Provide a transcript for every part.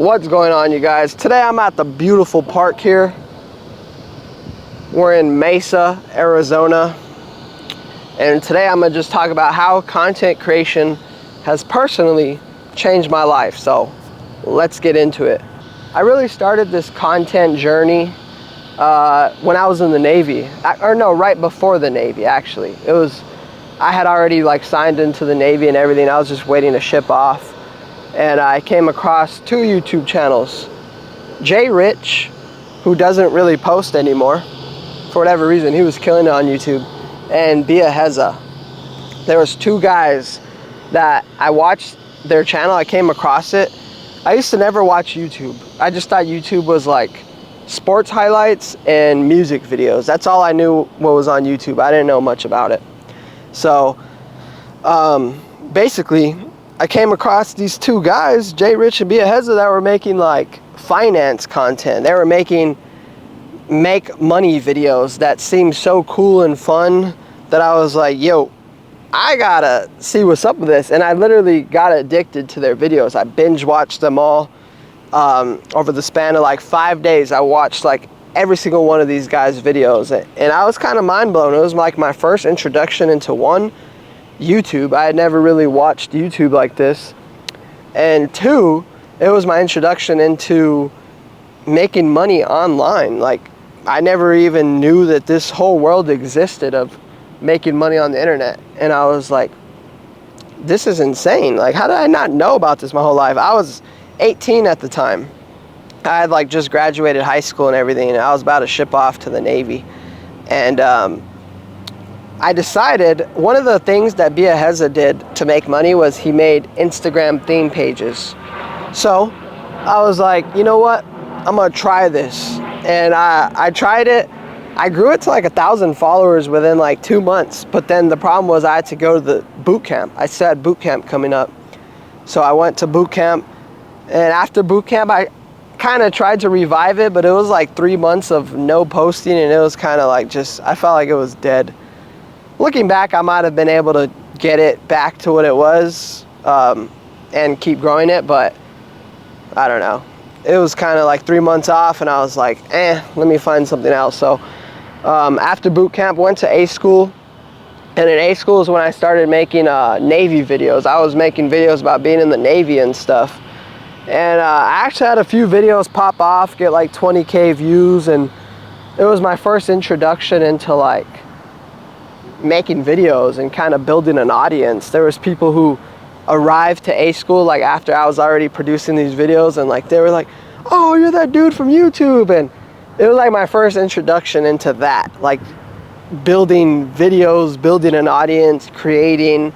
What's going on, you guys? Today I'm at the beautiful park here. We're in Mesa, Arizona. And today I'm gonna just talk about how content creation has personally changed my life. So let's get into it. I really started this content journey when I was in the Navy, or no, right before the Navy actually. I had already signed into the Navy and everything. I was just waiting to ship off. And I came across two YouTube channels. Jay Rich, who doesn't really post anymore, for whatever reason, he was killing it on YouTube, and Bia Heza. There was two guys that I watched their channel, I came across it. I used to never watch YouTube. I just thought YouTube was like sports highlights and music videos. That's all I knew what was on YouTube. I didn't know much about it. So, basically, I came across these two guys, Jay Rich and Bia Heza, that were making finance content. They were making make money videos that seemed so cool and fun that I was like, yo, I gotta see what's up with this. And I literally got addicted to their videos. I binge watched them all over the span of 5 days. I watched every single one of these guys' videos, and I was kind of mind blown. It was my first introduction into YouTube. I had never really watched YouTube like this, and two, it was my introduction into making money online. I never even knew that this whole world existed of making money on the internet, and I was like, this is insane. How did I not know about this my whole life? I was 18 at the time. I had just graduated high school and everything, and I was about to ship off to the Navy. And I decided one of the things that Bia Heza did to make money was he made Instagram theme pages. So I was like, you know what? I'm gonna try this. And I tried it. I grew it to 1,000 followers within 2 months. But then the problem was I had to go to the boot camp. I still had boot camp coming up. So I went to boot camp. And after boot camp, I kind of tried to revive it, but it was 3 months of no posting, and it was kind of I felt like it was dead. Looking back, I might have been able to get it back to what it was and keep growing it, but I don't know. It was kind of 3 months off, and I was like, let me find something else. So after boot camp, went to A school, and in A school is when I started making Navy videos. I was making videos about being in the Navy and stuff. And I actually had a few videos pop off, get 20K views, and it was my first introduction into making videos and kind of building an audience. There was people who arrived to A school after I was already producing these videos, and they were like, oh, you're that dude from YouTube. And it was my first introduction into that, building videos, building an audience, creating,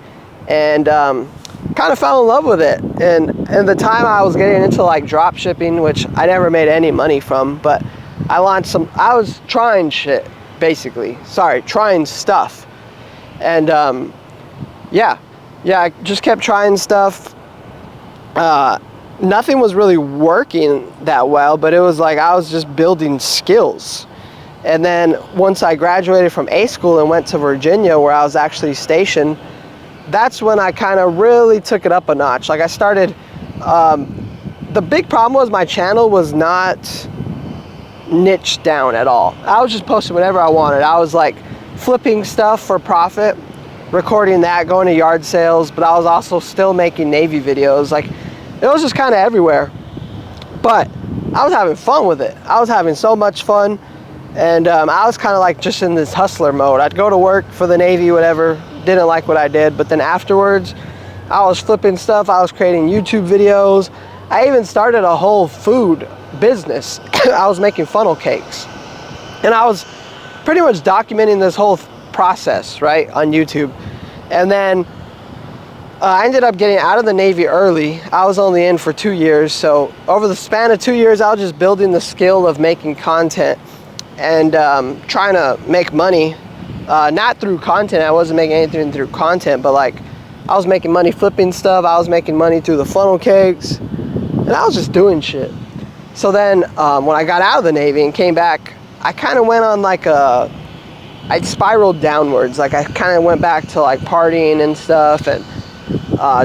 and kind of fell in love with it. And at the time I was getting into drop shipping, which I never made any money from, but I was trying shit, basically. Trying stuff. And yeah, I just kept trying stuff. Nothing was really working that well, but it was I was just building skills. And then once I graduated from A school and went to Virginia, where I was actually stationed, that's when I kind of really took it up a notch. I started, the big problem was my channel was not niched down at all. I was just posting whatever I wanted. I was flipping stuff for profit, recording that, going to yard sales, but I was also still making Navy videos. It was just kind of everywhere. But I was having fun with it. I was having so much fun, and I was kind of just in this hustler mode. I'd go to work for the Navy, whatever, didn't like what I did, but then afterwards, I was flipping stuff, I was creating YouTube videos. I even started a whole food business. I was making funnel cakes. And I was pretty much documenting this whole process, right, on YouTube. And then I ended up getting out of the Navy early. I was only in for 2 years, so over the span of 2 years, I was just building the skill of making content and trying to make money. Not through content, I wasn't making anything through content, but I was making money flipping stuff, I was making money through the funnel cakes, and I was just doing shit. So then when I got out of the Navy and came back, I kind of went on I spiraled downwards. I kind of went back to partying and stuff, and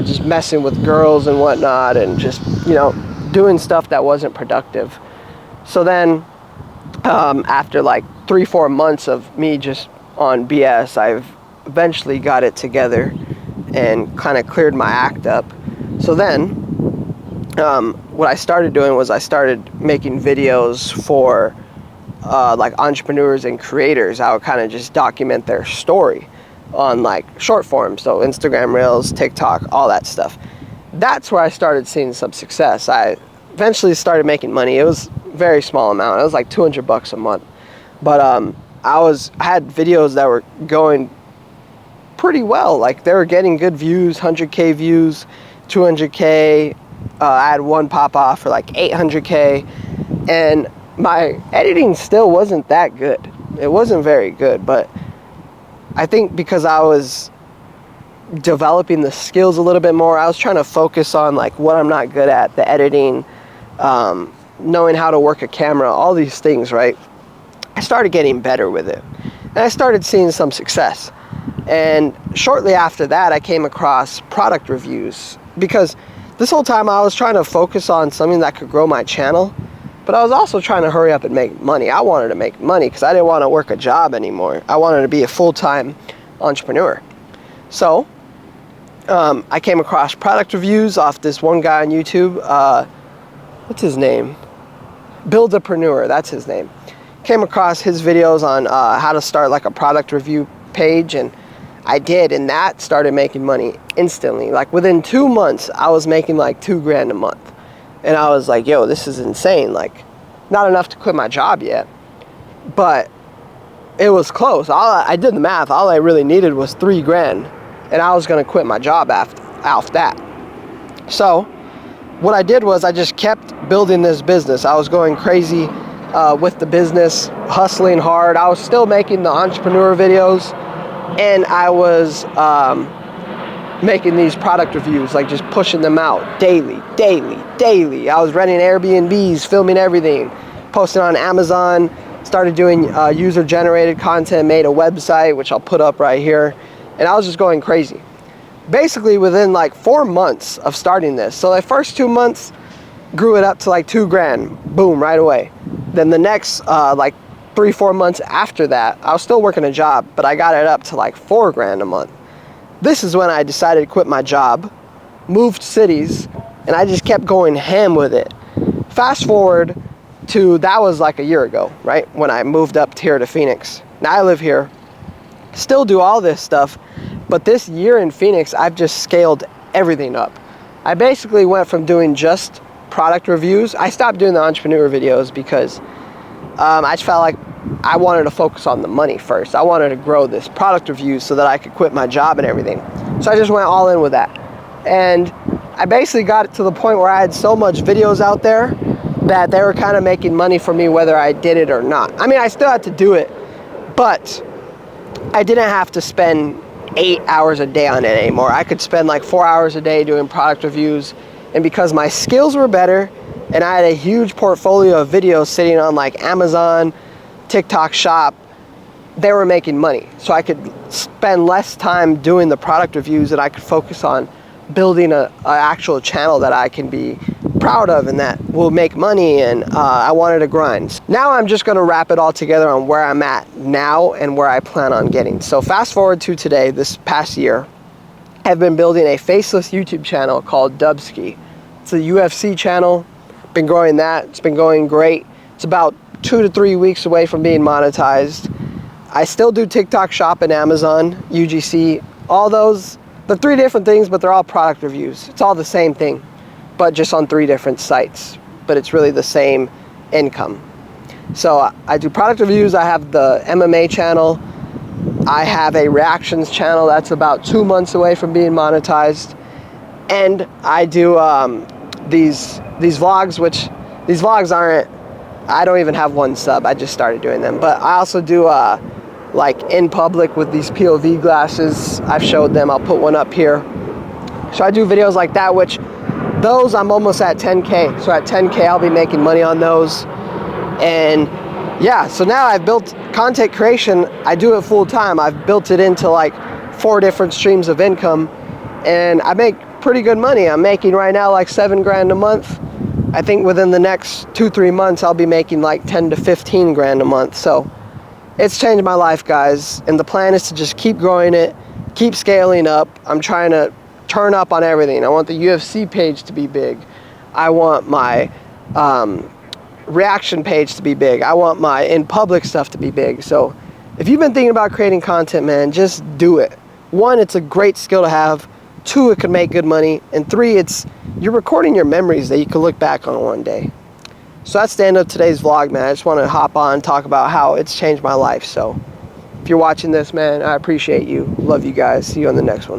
just messing with girls and whatnot, and just doing stuff that wasn't productive. So then after like 3-4 months of me just on BS, I've eventually got it together and kind of cleared my act up. So then what I started doing was I started making videos for like entrepreneurs and creators. I would kind of just document their story on like short form, so Instagram Reels, TikTok, all that stuff. That's where I started seeing some success. I eventually started making money. It was a very small amount. It was like $200 a month. But I had videos that were going pretty well. Like they were getting good views, 100K views, 200K. I had one pop off for like 800K. And my editing still wasn't that good. It wasn't very good, but I think because I was developing the skills a little bit more, I was trying to focus on like what I'm not good at, the editing, knowing how to work a camera, all these things, right? I started getting better with it. And I started seeing some success. And shortly after that, I came across product reviews, because this whole time I was trying to focus on something that could grow my channel, but I was also trying to hurry up and make money. I wanted to make money because I didn't want to work a job anymore. I wanted to be a full-time entrepreneur. So I came across product reviews off this one guy on YouTube. What's his name? Buildapreneur, that's his name. Came across his videos on how to start like a product review page, and I did, and that started making money instantly. Like within 2 months, I was making like $2,000 a month. And I was like, yo, this is insane. Like, not enough to quit my job yet, but it was close. I did the math. All I really needed was $3,000, and I was going to quit my job after that. So what I did was I just kept building this business. I was going crazy with the business, hustling hard. I was still making the entrepreneur videos, and I was making these product reviews, like just pushing them out daily. I was renting Airbnbs, filming everything, posting on Amazon, started doing user-generated content, made a website, which I'll put up right here, and I was just going crazy. Basically, within like 4 months of starting this, so the first 2 months, grew it up to like $2,000, boom, right away. Then the next like 3-4 months after that, I was still working a job, but I got it up to like $4,000 a month. This is when I decided to quit my job, moved cities, and I just kept going ham with it. Fast forward to, that was like a year ago, right? When I moved up here to Phoenix. Now I live here, still do all this stuff, but this year in Phoenix, I've just scaled everything up. I basically went from doing just product reviews. I stopped doing the entrepreneur videos because I just felt like I wanted to focus on the money first. I wanted to grow this product review so that I could quit my job and everything. So I just went all in with that. And I basically got it to the point where I had so much videos out there that they were kind of making money for me whether I did it or not. I mean, I still had to do it, but I didn't have to spend 8 hours a day on it anymore. I could spend like 4 hours a day doing product reviews. And because my skills were better and I had a huge portfolio of videos sitting on like Amazon, TikTok Shop, they were making money. So I could spend less time doing the product reviews and I could focus on building an actual channel that I can be proud of and that will make money, and I wanted to grind. Now I'm just gonna wrap it all together on where I'm at now and where I plan on getting. So fast forward to today, this past year, I've been building a faceless YouTube channel called Dubski. It's a UFC channel, been growing that, it's been going great. It's about 2 to 3 weeks away from being monetized. I still do TikTok Shop and Amazon, UGC, all those. They're 3 different things, but they're all product reviews. It's all the same thing, but just on 3 different sites. But it's really the same income. So I do product reviews. I have the MMA channel. I have a reactions channel that's about 2 months away from being monetized. And I do these vlogs, which these vlogs aren't, I don't even have 1 sub. I just started doing them. But I also do like in public with these POV glasses. I've showed them. I'll put one up here. So I do videos like that, which those I'm almost at 10K. So at 10K, I'll be making money on those. And yeah, so now I've built content creation. I do it full time. I've built it into like 4 different streams of income, and I make pretty good money. I'm making right now like $7,000 a month. I think within the next 2-3 months, I'll be making like 10 to 15 grand a month. So it's changed my life, guys. And the plan is to just keep growing it, keep scaling up. I'm trying to turn up on everything. I want the UFC page to be big. I want my reaction page to be big. I want my in public stuff to be big. So if you've been thinking about creating content, man, just do it. 1, it's a great skill to have. 2, it could make good money. And 3, you're recording your memories that you can look back on one day. So that's the end of today's vlog, man. I just want to hop on and talk about how it's changed my life. So if you're watching this, man, I appreciate you. Love you guys. See you on the next one.